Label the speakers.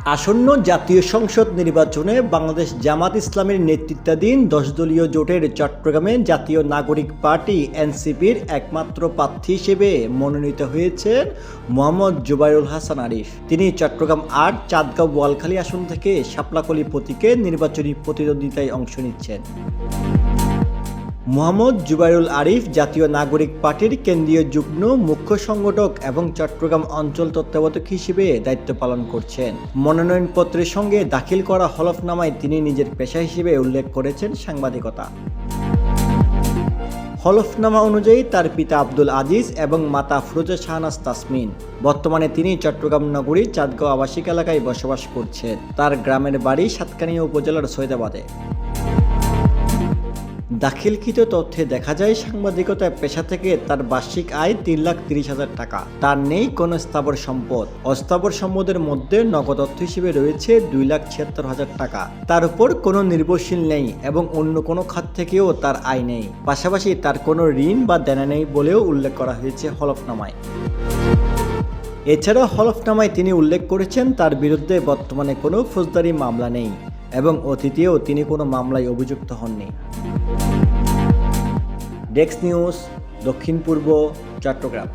Speaker 1: আসন্ন জাতীয় সংসদ নির্বাচনে বাংলাদেশ জামাত ইসলামের নেতৃত্বাধীন 10 দলীয় জোটের চট্টগ্রামে জাতীয় নাগরিক পার্টি এনসিপির একমাত্র প্রার্থী হিসেবে মনোনীত হয়েছেন মোহাম্মদ জুবাইরুল হাসান আরিফ। তিনি চট্টগ্রাম ৮ চাঁদগাঁও বোয়ালখালী আসন থেকে শাপলাকলী প্রতীকে নির্বাচনী প্রতিদ্বন্দ্বিতায় অংশ নিচ্ছেন। মোহাম্মদ জুবাইরুল আরিফ জাতীয় নাগরিক পার্টির কেন্দ্রীয় যুগ্ম মুখ্য সংগঠক এবং চট্টগ্রাম অঞ্চল তত্ত্বাবধায়ক হিসেবে দায়িত্ব পালন করছেন। মনোনয়নপত্রের সঙ্গে দাখিল করা হলফনামায় তিনি নিজের পেশা হিসেবে উল্লেখ করেছেন সাংবাদিকতা। হলফনামা অনুযায়ী তার পিতা আব্দুল আজিজ এবং মাতা আফরোজা শাহনাজ তাসমিন। বর্তমানে তিনি চট্টগ্রাম নগরীর চাঁদগাঁও আবাসিক এলাকায় বসবাস করছেন। তার গ্রামের বাড়ি সাতকানিয়া উপজেলার সৈয়দাবাদে। দাখিলকৃত তথ্যে দেখা যায় সাংবাদিকতা পেশা থেকে তার বার্ষিক আয় 3,30,000 টাকা। তার নেই কোনো স্থাবর সম্পদ। অস্থাবর সম্পদের মধ্যে নগদ অর্থ হিসেবে রয়েছে 2,76,000 টাকা। তার উপর কোনো নির্ভরশীল নেই এবং অন্য কোনো খাত থেকেও তার আয় নেই। পাশাপাশি তার কোনো ঋণ বা দেনা নেই বলেও উল্লেখ করা হয়েছে হলফনামায়। এছাড়া হলফনামায় তিনি উল্লেখ করেছেন তার বিরুদ্ধে বর্তমানে কোনো ফৌজদারি মামলা নেই এবং অতীতেও তিনি কোনো মামলায় অভিযুক্ত হননি। ডেস্ক নিউজ, দক্ষিণ পূর্ব, চট্টগ্রাম।